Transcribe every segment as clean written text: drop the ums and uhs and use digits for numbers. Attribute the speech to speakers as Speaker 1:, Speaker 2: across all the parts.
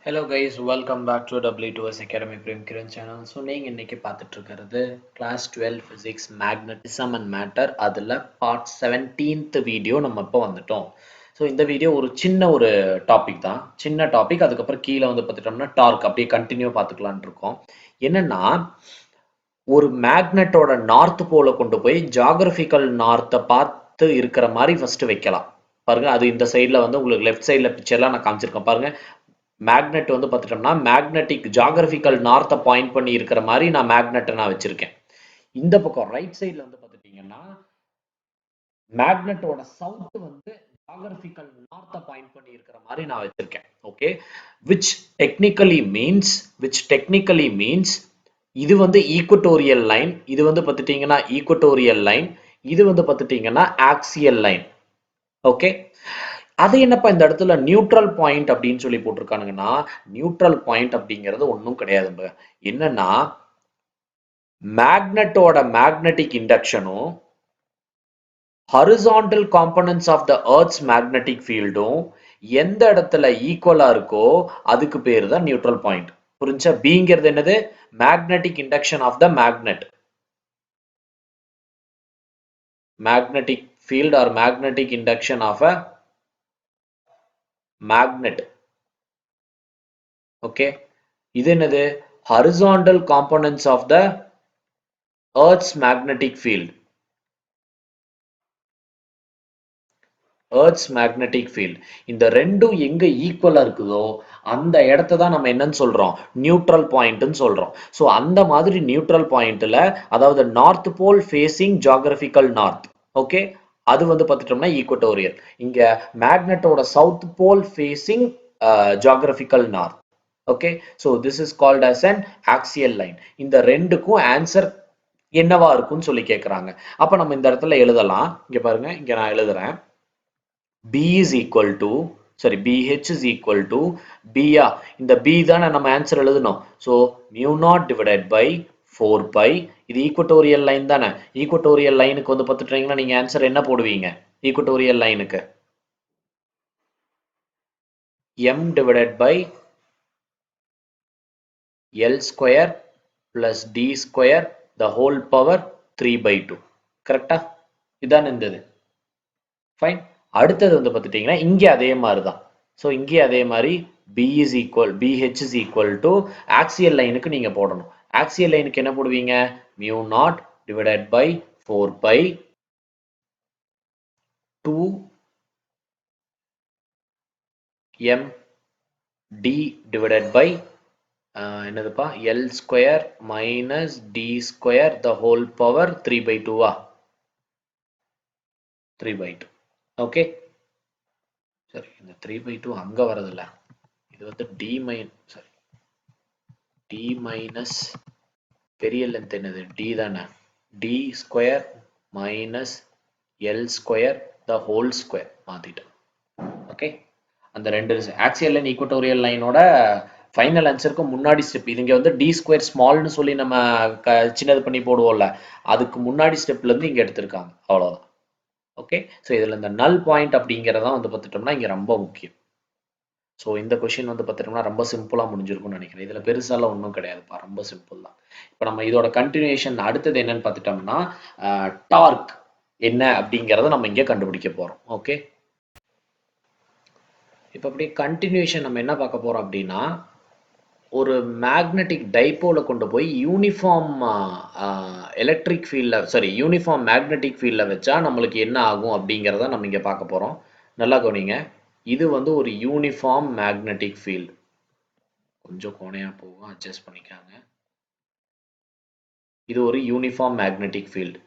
Speaker 1: Hello guys, welcome back to W2S Academy Prem Kiran channel. So நீங்க இன்னைக்கு பார்த்துட்டு இருக்கிறது class 12 physics magnetism and matter அதுல part 17th video நம்ம இப்போ வந்துட்டோம். ஸோ இந்த வீடியோ ஒரு சின்ன ஒரு டாபிக் தான், சின்ன டாபிக். அதுக்கப்புறம் கீழே வந்து பார்த்துட்டோம்னா டார்க் அப்படியே கண்டினியூ பார்த்துக்கலான் இருக்கோம். என்னன்னா ஒரு மேக்னெட்டோட நார்த் போல கொண்டு போய் ஜியோகிராஃபிக்கல் நார்த்தை பார்த்து இருக்கிற மாதிரி ஃபர்ஸ்ட் வைக்கலாம். பாருங்க, அது இந்த சைடில் வந்து உங்களுக்கு லெஃப்ட் சைடில் பிக்சர்லாம் நான் காமிச்சிருக்கேன் பாருங்க. மேக்னெட் வந்து பார்த்துட்டோம்னா மேக்னெட்டிக் ஜியோகிராஃபிக்கல் நார்த்தை பாயிண்ட் பண்ணி இருக்கிற மாதிரி நான் மேக்னெட்டை நான் வச்சிருக்கேன். இந்த பக்கம் ரைட் சைடில் வந்து பார்த்துட்டீங்கன்னா மேக்னெட்டோட சவுத் வந்து ஜியோகிராஃபிக்கல் நார்த்தை பாயிண்ட் பண்ணி இருக்கிற மாதிரி நான் வச்சிருக்கேன். ஓகே, விச் டெக்னிக்கலி மீன்ஸ் இது வந்து ஈக்குவட்டோரியல் லைன், இது வந்து பார்த்துட்டீங்கன்னா ஈக்குவட்டோரியல் லைன், இது வந்து பார்த்துட்டீங்கன்னா ஆக்சியல் லைன். ஓகே, அது என்னப்பா இந்த இடத்துல நியூட்ரல் பாயிண்ட் அப்படின்னு சொல்லி போட்டிருக்கானுங்கன்னா, நியூட்ரல் பாயிண்ட் அப்படிங்கிறது ஒன்றும் கிடையாதுங்க. என்னன்னா மேக்னெட்டோட மேக்னெட்டிக் இண்டக்ஷனும் horizontal components of the earth's magnetic ஃபீல்டும் எந்த இடத்துல ஈக்குவலா இருக்கோ அதுக்கு பேரு தான் நியூட்ரல் பாயிண்ட். புரிஞ்சா? பிங்கிறது என்னது? Magnetic induction of the magnet, magnetic field or magnetic induction of a magnet. Okay, இது என்னது? horizontal components of the earth's magnetic field. earth's magnetic field இந்த ரெண்டும் எங்க ஈக்குவலா இருக்குதோ அந்த இடத்தை தான் நம்ம என்னன்னு சொல்றோம்? நியூட்ரல் பாயிண்ட்னு சொல்றோம். ஸோ அந்த மாதிரி நியூட்ரல் பாயிண்ட்ல, அதாவது north pole facing geographical north, okay, அது வந்து பார்த்துட்டோம்னா ஈக்குவட்டோரியல். இங்க மேக்னெட்டோட south pole facing geographical north. Okay, so this is called as an axial line. இந்த ரெண்டுக்கும் ஆன்சர் என்னவா இருக்கும்னு சொல்லி கேட்குறாங்க. அப்போ நம்ம இந்த இடத்துல எழுதலாம். இங்க பாருங்க, இங்க நான் எழுதுறேன். B is equal to, sorry, BH is equal to B. இந்த B தானே நம்ம ஆன்சர் எழுதணும். So mu naught divided by 4 pi. இது ஈக்குவட்டோரியல் லைன் தானே. ஈக்குவட்டோரியல் லைனுக்கு வந்து பார்த்துட்டீங்கன்னா நீங்க ஆன்சர் என்ன போடுவீங்க? ஈக்குவட்டோரியல் லைனுக்கு M divided by L square plus D square the whole power 3 by 2. கரெக்டா? இதான் இருந்தது. ஃபைன். அடுத்தது வந்து பார்த்துட்டீங்கன்னா இங்கே அதே மாதிரி தான். ஸோ இங்கே அதே மாதிரி BH is equal to axial லைனுக்கு நீங்க போடணும். ஆக்சியல் லைனுக்கு என்ன போடுவீங்க? mu naught divided by 4 pi 2 m d divided by என்னதுப்பா? L square minus D square the whole power 3 by 2. 3 by 2. Okay, சரி, இந்த 3 by 2 அங்க வரதில்ல. இது வந்து D minus பெரிய லென்த் என்னது? D தானே. D square minus L square the whole square மாத்திட்டேன். ஓகே, அந்த ரெண்டு ஆக்சியல் லைன் ஈக்குவட்டோரியல் லைனோட ஃபைனல் ஆன்சருக்கு முன்னாடி ஸ்டெப். இது இங்க வந்து D ஸ்கொயர் ஸ்மால்னு சொல்லி நம்ம சின்னது பண்ணி போடுவோம்ல, அதுக்கு முன்னாடி ஸ்டெப்ல இருந்து இங்க எடுத்திருக்காங்க. அவ்வளவுதான். ஓகே, ஸோ இதுல இந்த நல் பாயிண்ட் அப்படிங்கிறதான் வந்து பார்த்துட்டோம்னா இங்க ரொம்ப முக்கியம். ஸோ இந்த கொஷின் வந்து பார்த்துட்டோம்னா ரொம்ப சிம்பிளாக முடிஞ்சிருக்கும்னு நினைக்கிறேன். இதில் பெருசாலாம் ஒன்றும் கிடையாதுப்பா, ரொம்ப சிம்பிள் தான். இப்போ நம்ம இதோட கண்டினியூஷன் அடுத்தது என்னன்னு பார்த்துட்டோம்னா டார்க் என்ன அப்படிங்கிறத நம்ம இங்கே கண்டுபிடிக்க போகிறோம். ஓகே, இப்போ அப்படியே கண்டினியூஷன் நம்ம என்ன பார்க்க போகிறோம் அப்படின்னா, ஒரு மேக்னெட்டிக் டைப்போல கொண்டு போய் யூனிஃபார்ம் எலக்ட்ரிக் ஃபீல்டில், சாரி, யூனிஃபார்ம் மேக்னெட்டிக் ஃபீல்டில் வச்சா நம்மளுக்கு என்ன ஆகும் அப்படிங்கிறத நம்ம இங்கே பார்க்க போகிறோம். நல்லா கவனிங்க. இது வந்து ஒரு யூனிஃபார்ம் மேக்னெட்டிக் ஃபீல்டு. கொஞ்சம் கோணையா போகும், அட்ஜஸ்ட் பண்ணிக்காங்க. இது ஒரு யூனிஃபார்ம் மேக்னெட்டிக் ஃபீல்டு.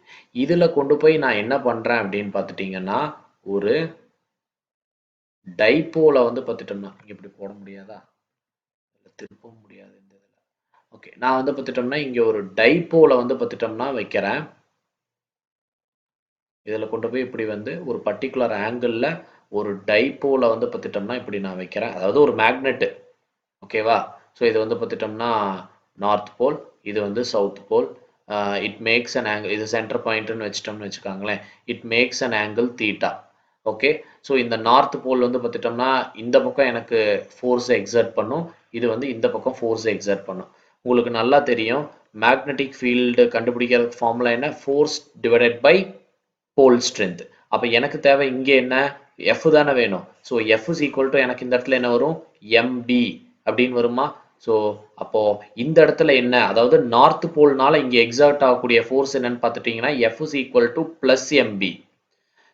Speaker 1: இதுல கொண்டு போய் நான் என்ன பண்றேன் அப்படின்னு பார்த்துட்டீங்கன்னா, ஒரு டைப்போல வந்து பார்த்துட்டோம்னா இங்க இப்படி போட முடியாதா? திருப்ப முடியாது இந்த இதுல. ஓகே, நான் வந்து பார்த்துட்டோம்னா இங்க ஒரு டைப்போல வந்து பார்த்துட்டோம்னா வைக்கிறேன். இதுல கொண்டு போய் இப்படி வந்து ஒரு பர்டிகுலர் ஆங்கிள் ஒரு டைப்போல வந்து பார்த்துட்டோம்னா இப்படி நான் வைக்கிறேன். அதாவது ஒரு மேக்னெட். ஓகேவா? ஸோ இது வந்து பார்த்துட்டோம்னா நார்த் போல், இது வந்து south pole. It makes an angle, இது சென்டர் பாயிண்ட்னு வச்சிட்டோம்னு வச்சுக்காங்களேன். It makes an angle theta. Okay. So இந்த நார்த் போல் வந்து பார்த்துட்டோம்னா இந்த பக்கம் எனக்கு ஃபோர்ஸை எக்ஸர்ட் பண்ணும், இது வந்து இந்த பக்கம் ஃபோர்ஸை எக்ஸர்ட் பண்ணும். உங்களுக்கு நல்லா தெரியும் மேக்னெட்டிக் ஃபீல்டு கண்டுபிடிக்கிறதுக்கு ஃபார்முலா என்ன, force divided by pole strength. அப்போ எனக்கு தேவை இங்கே என்ன, எஃப் தானே வேணும். So F is equal to எனக்கு இந்த இடத்துல என்ன வரும், எம்பி அப்படின்னு வருமா. ஸோ அப்போ இந்த இடத்துல என்ன, அதாவது நார்த் போல்னால இங்கே எக்ஸர்ட் ஆகக்கூடிய ஃபோர்ஸ் என்னன்னு பார்த்துட்டிங்கன்னா F is equal to plus M.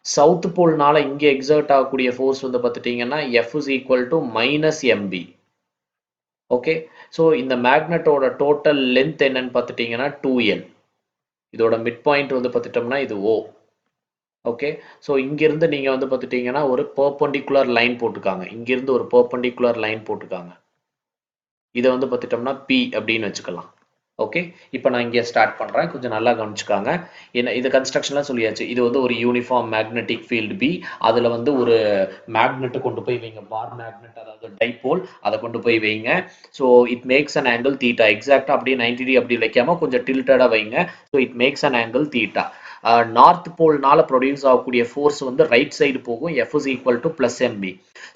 Speaker 1: South போல்னால இங்கே எக்ஸர்ட் ஆகக்கூடிய ஃபோர்ஸ் வந்து பார்த்துட்டிங்கன்னா F is equal to minus M. Okay. So இந்த மேக்னெட்டோட டோட்டல் லென்த் என்னன்னு பார்த்துட்டிங்கன்னா 2L. இதோட மிட் பாயிண்ட் வந்து பார்த்துட்டோம்னா இது O. ஓகே. ஸோ இங்கிருந்து நீங்கள் வந்து பார்த்துட்டிங்கன்னா ஒரு பெர்பெண்டிகுலர் லைன் போட்டுக்காங்க, இங்கிருந்து ஒரு பெர்பெண்டிகுலர் லைன் போட்டுக்காங்க. இதை வந்து பார்த்துட்டோம்னா P அப்படின்னு வச்சுக்கலாம். ஓகே. இப்போ நான் இங்கே ஸ்டார்ட் பண்ணுறேன், கொஞ்சம் நல்லா கவனிச்சுக்காங்க. என்ன இது கன்ஸ்ட்ரக்ஷன்லாம் சொல்லியாச்சு. இது வந்து ஒரு யூனிஃபார்ம் மேக்னெட்டிக் ஃபீல்டு பி, அதில் வந்து ஒரு மேக்னெட்டை கொண்டு போய் வைங்க, பார் மேக்னெட் அதாவது டைபோல், அதை கொண்டு போய் வைங்க. So it makes an angle theta. எக்ஸாக்டாக அப்படியே 90 அப்படி வைக்காம கொஞ்சம் டில்டடாக வைங்க. So it makes an angle theta. North போல்னால ப்ரொடியூஸ் ஆகக்கூடிய ஃபோர்ஸ் வந்து ரைட் சைடு போகும், F is equal to plus M.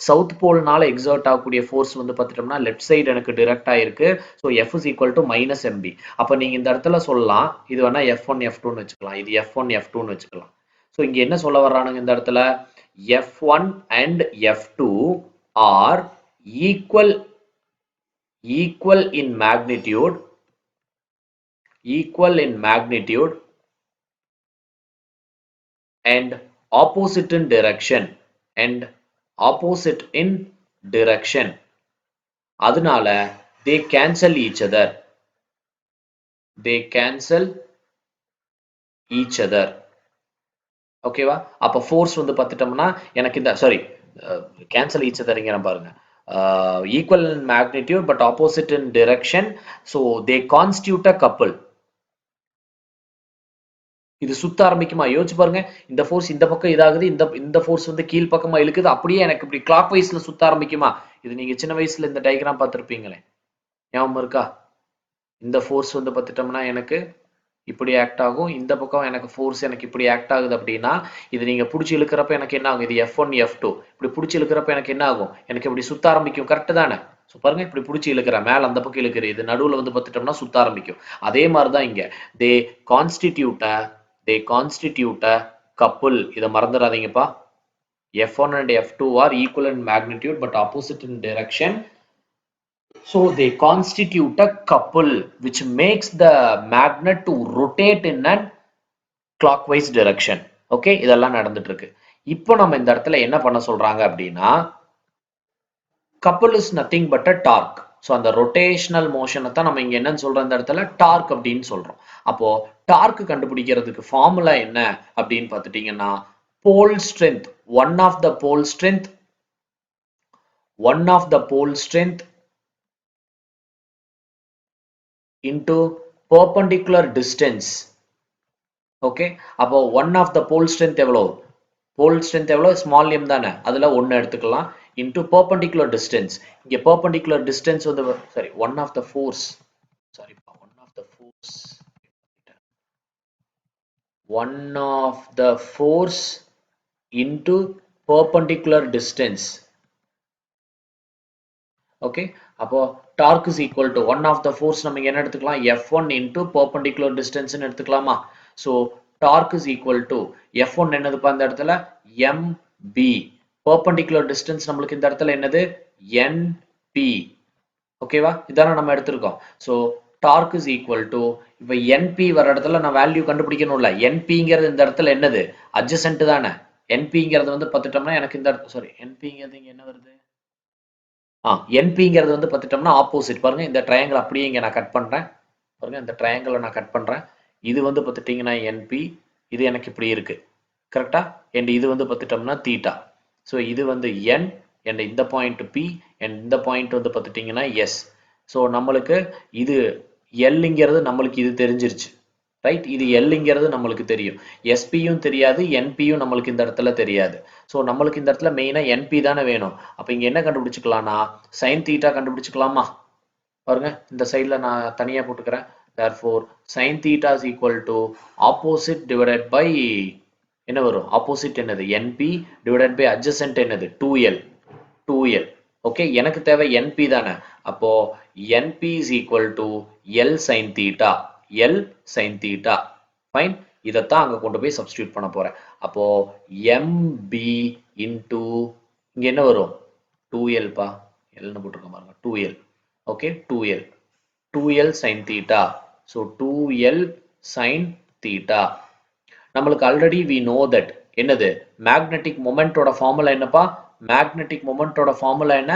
Speaker 1: South போல்னால எக்ஸர்ட் ஆகக்கூடிய ஃபோர்ஸ் வந்து பார்த்துட்டோம்னா லெஃப்ட் சைடு எனக்கு டிரெக்ட் ஆயிருக்கு. So F is equal to minus M. B நீங்கள் இந்த இடத்துல சொல்லலாம், இது வேணா F1 F2ன்னு வச்சுக்கலாம், இது F1 F2ன்னு வச்சுக்கலாம். ஸோ இங்கே என்ன சொல்ல வர்றானுங்க இந்த இடத்துல, F1 and F2 are equal in magnitude and opposite in direction. அதனால they cancel each other. ஓகேவா. அப்போ ஃபோர்ஸ் வந்து பார்த்துட்டோம்னா எனக்கு இந்த கேன்சல் ஈச் அதர்ங்கிற பாருங்க, equal in magnitude but opposite in direction. So they constitute a couple. இது சுத்த ஆரம்பிக்குமா, யோசிச்சு பாருங்க. இந்த ஃபோர்ஸ் இந்த பக்கம் இதாகுது, இந்த ஃபோர்ஸ் வந்து கீழ் பக்கமா இழுக்குது, அப்படியே எனக்கு இப்படி கிளாக் வைஸ்ல சுத்த ஆரம்பிக்குமா. இது நீங்க சின்ன வயசுல இந்த டயக்ராம் பார்த்துருப்பீங்களே, ஞாபகம் இருக்கா. இந்த ஃபோர்ஸ் வந்து பார்த்துட்டோம்னா எனக்கு இப்படி ஆக்ட் ஆகும், இந்த பக்கம் எனக்கு ஃபோர்ஸ் எனக்கு இப்படி ஆக்ட் ஆகுது அப்படின்னா இது நீங்க பிடிச்சி இழுக்கிறப்ப எனக்கு என்ன ஆகும், இது F1 F2. இப்படி பிடிச்சி இழுக்கிறப்ப எனக்கு என்ன ஆகும், எனக்கு இப்படி சுத்த ஆரம்பிக்கும். கரெக்ட் தானே. ஸோ பாருங்க, இப்படி பிடிச்சி இழுக்கிறேன், மேல அந்த பக்கம் இழுக்கிறேன், இது நடுவில் வந்து பார்த்துட்டோம்னா சுத்த ஆரம்பிக்கும். அதே மாதிரி தான் இங்க தே கான்ஸ்டிடியூட் அ கப்புள். இதை மறந்துடாதீங்கப்பா. F1 and F2 are equal in magnitude but opposite in direction. So they constitute a couple which makes the magnet to rotate in an clockwise direction. Okay, இதெல்லாம் நடந்துட்டு இருக்கு. இப்போ நம்ம இந்த இடத்துல என்ன பண்ண சொல்றாங்க அப்படின்னா, couple is nothing but a torque. So அந்த ரொட்டேஷனல் மோஷனை தான் நம்ம இங்க என்னன்னு சொல்றோம், இந்த இடத்துல டார்க் அப்படின்னு சொல்றோம். அப்போ டார்க் கண்டுபிடிக்கிறதுக்கு ஃபார்முலா என்ன அப்படின்னு பார்த்துட்டீங்கன்னா, pole strength, one of the pole strength into perpendicular distance. ஓகே. அப்போ one of the pole strength எவ்வளோ, ஸ்மால் m தானே, அதுல ஒன்னு எடுத்துக்கலாம், into perpendicular distance. இங்க perpendicular distance வந்து one of the force, into perpendicular distance. ஓகே. அப்போ torque is equal to one of the force நம்ம என்ன எடுத்துக்கலாம், F1 into perpendicular distance எடுத்துக்கலாமா. So torque is equal to F1 என்னதுப்பா இந்த இடத்துல, MB. perpendicular distance நம்மளுக்கு இந்த இடத்துல என்னது, NP. ஓகேவா, இதான நம்ம எடுத்திருக்கோம். So torque is equal to, இப்போ NP வர இடத்துல நான் வேல்யூ கண்டுபிடிக்கணும்ல, NPங்கிறது இந்த இடத்துல என்னது, அட்ஜசன்ட் தானே. NPங்கிறது வந்து பார்த்துட்டோம்னா எனக்கு இந்த NPங்கிறது இங்க என்ன வருது, NPங்கிறது வந்து பார்த்துட்டோம்னா ஆப்போசிட். பாருங்க, இந்த ட்ரையாங்கிள் அப்படியே இங்கே நான் கட் பண்ணுறேன். பாருங்க, இந்த ட்ரையாங்கிளை நான் கட் பண்ணுறேன். இது வந்து பார்த்துட்டிங்கன்னா NP, இது எனக்கு இப்படி இருக்கு கரெக்டா. அண்ட் இது வந்து பார்த்துட்டோம்னா தீட்டா. ஸோ இது வந்து N அண்ட் இந்த பாயிண்ட் P அண்ட் இந்த பாயிண்ட் வந்து பார்த்துட்டிங்கன்னா S. ஸோ நம்மளுக்கு இது Lங்கிறது நம்மளுக்கு இது தெரிஞ்சிருச்சு, ரைட். இது Lங்கிறது நம்மளுக்கு தெரியும், SPயும் தெரியாது, NPயும் நம்மளுக்கு இந்த இடத்துல தெரியாது. ஸோ நம்மளுக்கு இந்த இடத்துல மெயினாக NP தானே வேணும். அப்போ இங்கே என்ன கண்டுபிடிச்சிக்கலாம்னா சைன் தீட்டா கண்டுபிடிச்சிக்கலாமா. பாருங்க, இந்த சைடில் நான் தனியாக போட்டுக்கிறேன். therefore sin theta is equal to opposite divided by என்ன வரும் ஆப்போசிட் என்னது NP டிவைடட் பை adjacent என்னது 2L ஓகே எனக்கு தேவை NP தானே அப்போ NP is equal to L sin theta fine இதைத்தான் அங்க கொண்டு போய் சப்ஸ்டியூட் பண்ண போறேன் அப்போ MB into இங்க என்ன வரும் 2L பா Lன்னு போட்டுருக்க பாருங்க 2L okay 2L sin theta so 2L sin theta நம்மளுக்கு ஆல்ரெடி we know that என்னது மேக்னெட்டிக் மொமெண்டோட ஃபார்முலா என்னப்பா மேக்னெட்டிக் மொமெண்டோட ஃபார்முலா என்ன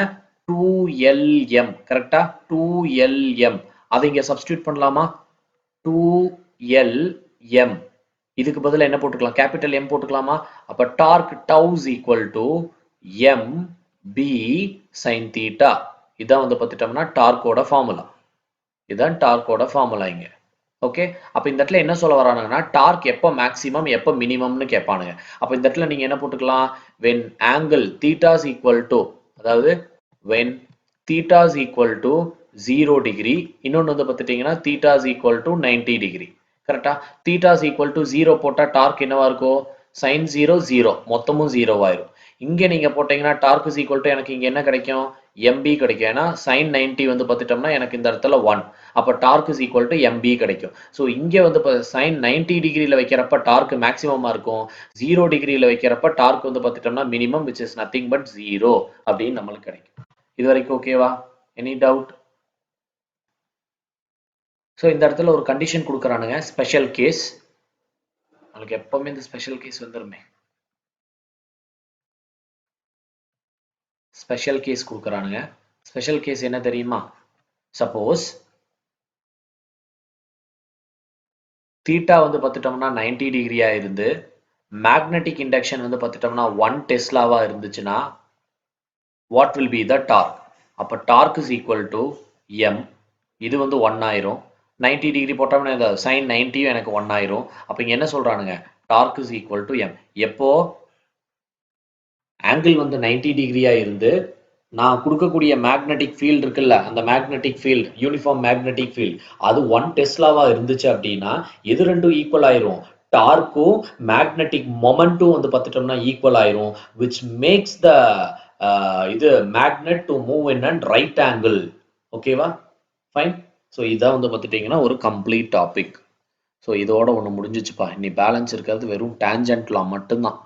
Speaker 1: 2Lm கரெக்டா 2Lm அதை இங்க சப்ஸ்டிட்யூட் பண்ணலாமா 2Lm இதுக்கு பதிலா என்ன போட்டுக்கலாம் கேபிட்டல் M போட்டுக்கலாமா அப்ப dark tau is equal to mb sin theta இதான் வந்து பார்த்துட்டோம்னா டார்க்கோட ஃபார்முலா இதான் டார்க்கோட ஃபார்முலா இங்க ஓகே அப்ப இந்த இடத்துல என்ன சொல்ல வரானுங்கன்னா டார்க் எப்ப மேக்ஸிமம் எப்ப மினிமம்னு கேட்பானுங்க அப்ப இந்த இடத்துல நீங்க என்ன போட்டுக்கலாம் when angle theta is equal to அதாவது when theta is equal to 0 degree இன்னொன்னு வந்து பார்த்துட்டீங்கன்னா theta is equal to 90 degree கரெக்டா theta is equal to 0 போட்டா டார்க் என்னவா இருக்கும் sin 0 0 மொத்தமும் 0 ஆயிரும் இங்க நீங்க போட்டீங்கன்னா டார்க் is equal to எனக்கு இங்க என்ன கிடைக்கும் MB கிடைக்கும் ஏன்னா sin 90 வந்து பார்த்துட்டோம்னா எனக்கு இந்த இடத்துல 1 அப்ப torque is equal to MB கிடைக்கும் சோ இங்க வந்து sin 90 டிகிரில வைக்கிறப்ப டார்க் மேக்ஸிமமா இருக்கும் 0 டிகிரில வைக்கிறப்ப டார்க் வந்து பார்த்துட்டோம்னா minimum which is nothing but 0 அப்படின்னு நமக்கு கிடைக்கும் இது வரைக்கும் ஓகேவா எனி டவுட் சோ இந்த இடத்துல ஒரு கண்டிஷன் கொடுக்கறானுங்க ஸ்பெஷல் கேஸ் உங்களுக்கு எப்பவுமே இந்த ஸ்பெஷல் கேஸ் வந்துருமே ஸ்பெஷல் கேஸ் கொடுக்கறானுங்க ஸ்பெஷல் கேஸ் என்ன தெரியுமா சப்போஸ் தீட்டா வந்து பார்த்துட்டோம்னா 90 டிகிரியா இருந்து மேக்னெட்டிக் இண்டக்ஷன் வந்து பார்த்துட்டோம்னா 1 டெஸ்லாவா இருந்துச்சுன்னா what will be the torque அப்ப torque is equal to m இது வந்து 1 ஆயிரும் 90 டிகிரி போட்டோம்னா இந்த sin 90 எனக்கு 1 ஆயிரும் அப்ப இங்க என்ன சொல்றானுங்க torque is equal to m எப்போ ஆங்கிள் வந்து 90 டிகிரியா இருந்து நான் கொடுக்கக்கூடிய மேக்னெட்டிக் ஃபீல்ட் இருக்குல்ல அந்த magnetic field uniform magnetic field அது 1 டெஸ்லாவா இருந்துச்சு அப்படின்னா எது ரெண்டும் ஈக்குவல் ஆயிரும் டார்க்கும் மேக்னெட்டிக் மொமெண்ட்டும் வந்து பார்த்துட்டோம்னா ஈக்குவல் ஆயிரும் which makes the இது magnet to move in and right angle ஓகேவா ஃபைன் ஸோ இதான் வந்து பார்த்துட்டீங்கன்னா ஒரு கம்ப்ளீட் டாபிக் ஸோ இதோட ஒன்று முடிஞ்சிச்சுப்பா இனி பேலன்ஸ் இருக்கிறது வெறும் டேஞ்சன்ட் லா மட்டும்தான்